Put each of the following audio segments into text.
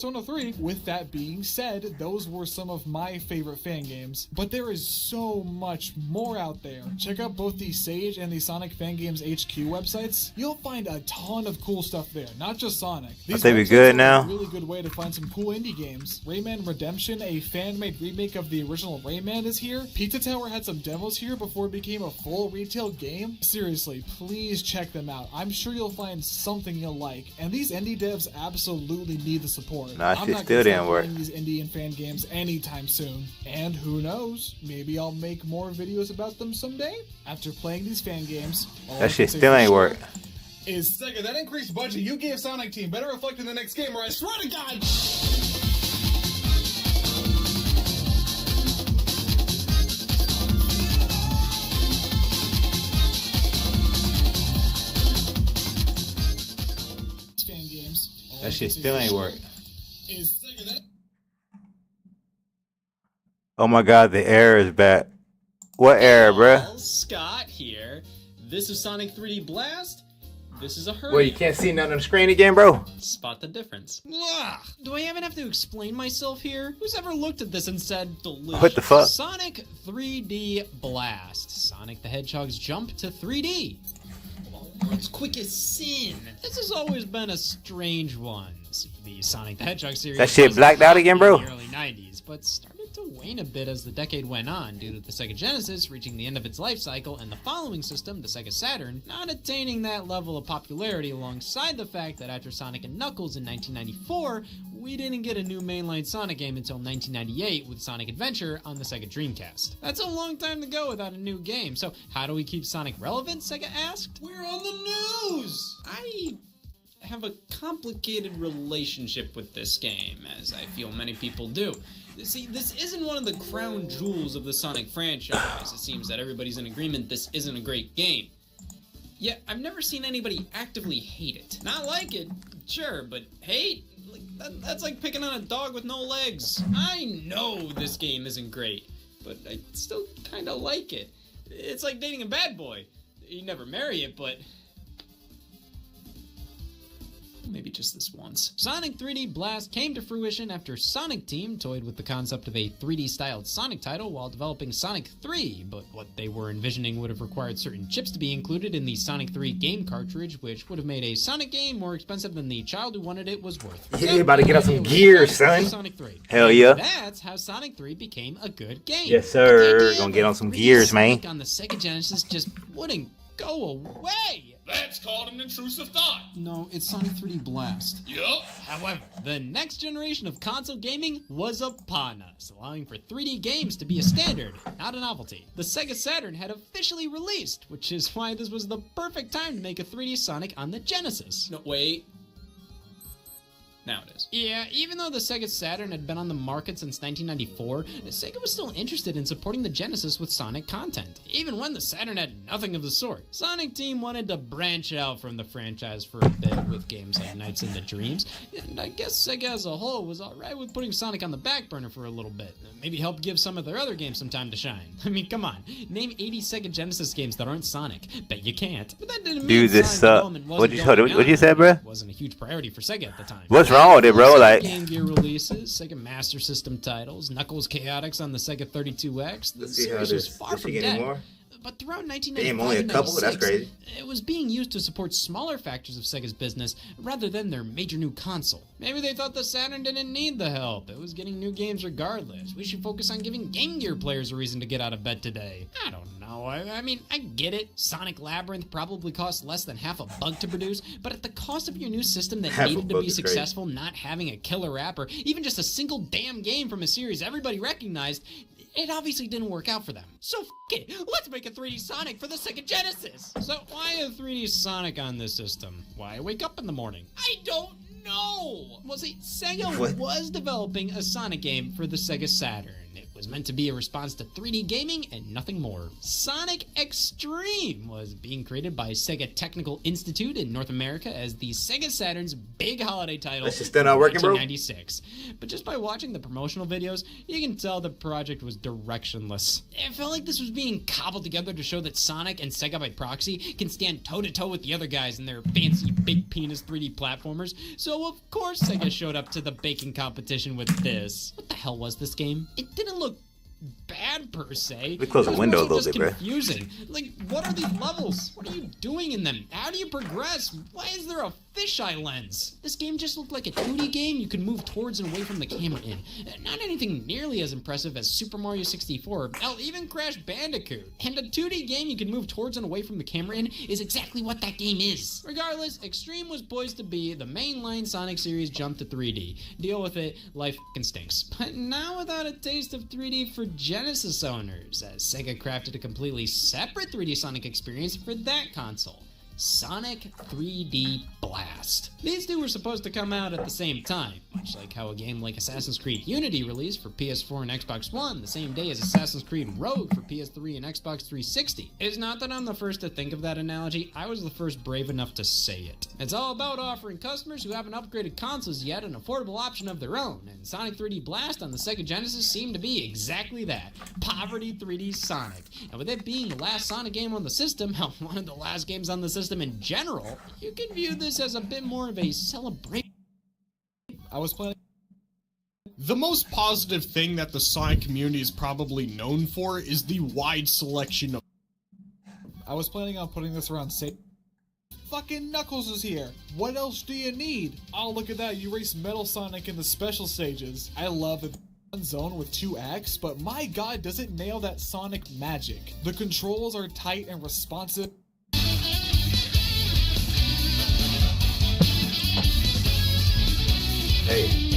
Persona 3. With that being said, those were some of my favorite fan games, but there is so much more out there. Check out both the Sage and the Sonic Fan Games HQ websites. You'll find a ton of cool stuff there, not just Sonic. These they be good now. A really good way to find some cool indie games. Rayman Redemption, a fan-made remake of the original Rayman, is here. Pizza Tower had some demos here before it became a full retail game. Seriously, please check them out. I'm sure you'll find something you'll like, and these indie devs absolutely need the support. Nah, I'm shit not still gonna didn't stop work. playing these indie and fan games anytime soon. And who knows, maybe I'll make more videos about them someday. After playing these fan games, That shit still ain't work. Is Sega, that increased budget you gave Sonic Team better reflect in the next game, or I swear to God! Fan games. That shit still ain't work. Is Sega, that Oh my god, the error is back. What error, bruh? Scott here. This is Sonic 3D Blast. This is a hurry. Well, you can't see nothing on the screen again, bro? Spot the difference. Ugh. Do I even have to explain myself here? Who's ever looked at this and said delicious? What the fuck? Sonic 3D Blast. Sonic the Hedgehog's jump to 3D. It's quick as sin. This has always been a strange one. The Sonic the Hedgehog series. That shit was blacked out again, bro? in the early 90s, but started to wane a bit as the decade went on due to the Sega Genesis reaching the end of its life cycle and the following system, the Sega Saturn, not attaining that level of popularity, alongside the fact that after Sonic and Knuckles in 1994, we didn't get a new mainline Sonic game until 1998 with Sonic Adventure on the Sega Dreamcast. That's a long time to go without a new game, so how do we keep Sonic relevant, Sega asked? We're on the news! I have a complicated relationship with this game, as I feel many people do. See, this isn't one of the crown jewels of the Sonic franchise. It seems that everybody's in agreement this isn't a great game. Yet, I've never seen anybody actively hate it. Not like it, sure, but hate? That's like picking on a dog with no legs. I know this game isn't great, but I still kinda like it. It's like dating a bad boy. You never marry it, but maybe just this once. Sonic 3D Blast came to fruition after Sonic Team toyed with the concept of a 3D-styled Sonic title while developing Sonic 3, but what they were envisioning would have required certain chips to be included in the Sonic 3 game cartridge, which would have made a Sonic game more expensive than the child who wanted it was worth. Yeah, you about to get on some gears, son. Sonic 3. Hell yeah. That's how Sonic 3 became a good game. Yes, sir. Gonna get on some gears, man. Sonic on the Sega Genesis just wouldn't go away. That's called an intrusive thought. No, it's Sonic 3D Blast. Yup. However, the next generation of console gaming was upon us, allowing for 3D games to be a standard, not a novelty. The Sega Saturn had officially released, which is why this was the perfect time to make a 3D Sonic on the Genesis. No, wait. Now it is. Yeah, even though the Sega Saturn had been on the market since 1994, Sega was still interested in supporting the Genesis with Sonic content, even when the Saturn had nothing of the sort. Sonic Team wanted to branch out from the franchise for a bit with games like Nights into Dreams, and I guess Sega as a whole was alright with putting Sonic on the back burner for a little bit. Maybe help give some of their other games some time to shine. I mean, come on, name 80 Sega Genesis games that aren't Sonic. Bet you can't. But that didn't mean Dude, this Sonic sucks. development wasn't What'd you going say, on. bruh? It wasn't a huge priority for Sega at the time. What's wrong with it, bro? Like, Game Gear releases, Sega Master System titles, Knuckles Chaotix on the Sega 32X. The series was far from dead. But throughout 1995 Damn, only a and couple? That's 96, crazy. it was being used to support smaller factors of Sega's business rather than their major new console. Maybe they thought the Saturn didn't need the help. It was getting new games regardless. We should focus on giving Game Gear players a reason to get out of bed today. I don't know. I mean, I get it. Sonic Labyrinth probably cost less than $5 to produce, but at the cost of your new system that needed to be successful, not having a killer app or even just a single damn game from a series everybody recognized, it obviously didn't work out for them. So f*** it, let's make a 3D Sonic for the Sega Genesis! So why a 3D Sonic on this system? Why wake up in the morning? I don't know! Well see, Sega was developing a Sonic game for the Sega Saturn. It was meant to be a response to 3D gaming and nothing more. Sonic Xtreme was being created by Sega Technical Institute in North America as the Sega Saturn's big holiday title This is still not working, bro? 1996. But just by watching the promotional videos, you can tell the project was directionless. It felt like this was being cobbled together to show that Sonic and Sega by proxy can stand toe-to-toe with the other guys in their fancy big penis 3D platformers, so of course Sega showed up to the baking competition with this. What the hell was this game? It didn't look bad per se. We close the window a little bit, bro. Confusing. Like, what are these levels? What are you doing in them? How do you progress? Why is there a fisheye lens? This game just looked like a 2D game you could move towards and away from the camera in. Not anything nearly as impressive as Super Mario 64, hell, even Crash Bandicoot. And a 2D game you can move towards and away from the camera in is exactly what that game is. Regardless, Xtreme was poised to be the mainline Sonic series jump to 3D. Deal with it, life f***ing stinks. But now without a taste of 3D for Genesis owners, as Sega crafted a completely separate 3D Sonic experience for that console. Sonic 3D Blast. These two were supposed to come out at the same time, much like how a game like Assassin's Creed Unity released for PS4 and Xbox One the same day as Assassin's Creed Rogue for PS3 and Xbox 360. It's not that I'm the first to think of that analogy, I was the first brave enough to say it. It's all about offering customers who haven't upgraded consoles yet an affordable option of their own, and Sonic 3D Blast on the Sega Genesis seemed to be exactly that. Poverty 3D Sonic. And with it being the last Sonic game on the system, one of the last games on the system in general, you can view this as a bit more of a celebration. I was playing. The most positive thing that the Sonic community is probably known for is the wide selection of... I was planning on putting this around say. Fucking Knuckles is here. What else do you need? Oh, look at that. You race Metal Sonic in the special stages. I love it. One zone with 2 acts, but my god, does it nail that Sonic magic. The controls are tight and responsive. Hey.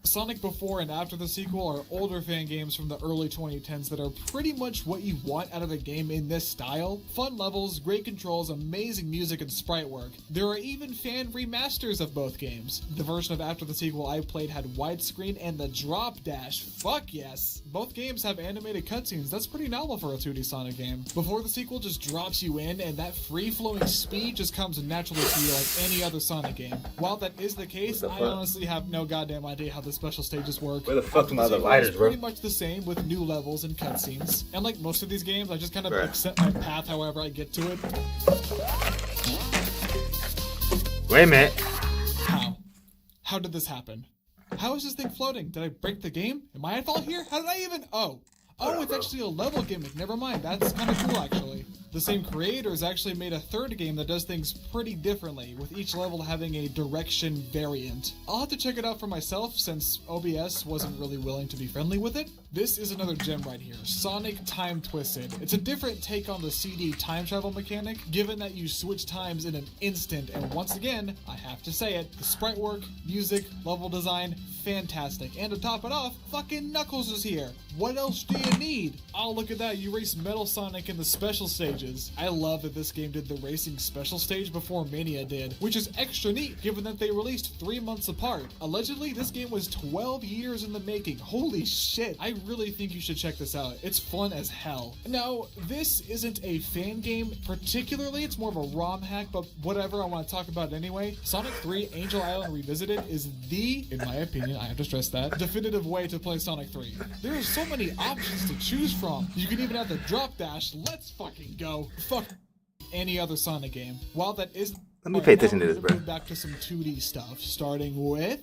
Sonic before and after the sequel are older fan games from the early 2010s that are pretty much what you want out of a game in this style. Fun levels, great controls, amazing music and sprite work. There are even fan remasters of both games. The version of after the sequel I played had widescreen and the drop dash. Fuck yes! Both games have animated cutscenes. That's pretty novel for a 2D Sonic game. Before the sequel just drops you in and that free-flowing speed just comes naturally to you like any other Sonic game. While that is the case, I honestly have no goddamn idea how the special stages work. Where the fuck are my other lighters, bro? Pretty much the same with new levels and cutscenes. And like most of these games, I just kind of accept my path however I get to it. Wait a minute. How? How did this happen? How is this thing floating? Did I break the game? Am I at fault here? How did I even... Oh, it's actually a level gimmick. Never mind. That's kind of cool, actually. The same creators actually made a third game that does things pretty differently, with each level having a direction variant. I'll have to check it out for myself, since OBS wasn't really willing to be friendly with it. This is another gem right here, Sonic Time Twisted. It's a different take on the CD time travel mechanic, given that you switch times in an instant, and once again, I have to say it, the sprite work, music, level design, fantastic. And to top it off, fucking Knuckles is here. What else do you need? Oh, look at that, you race Metal Sonic in the special stages. I love that this game did the racing special stage before Mania did, which is extra neat given that they released 3 months apart. Allegedly, this game was 12 years in the making. Holy shit, I really think you should check this out. It's fun as hell. Now, this isn't a fan game particularly, it's more of a ROM hack, but whatever, I want to talk about it anyway. Sonic 3 Angel Island Revisited is the, in my opinion, I have to stress that, definitive way to play Sonic 3. There are so many options to choose from. You can even have the drop dash. Let's fucking go. Fuck any other Sonic game. While that is... Let me pay attention to this, bro. Back to some 2D stuff, starting with...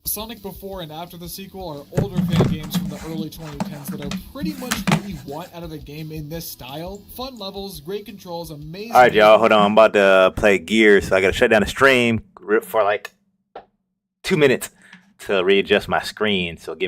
Sonic before and after the sequel are older fan games from the early 2010s that are pretty much what you want out of a game in this style. Fun levels, great controls, amazing... Alright, y'all, hold on. I'm about to play Gears, so I gotta shut down the stream for like 2 minutes to readjust my screen. So give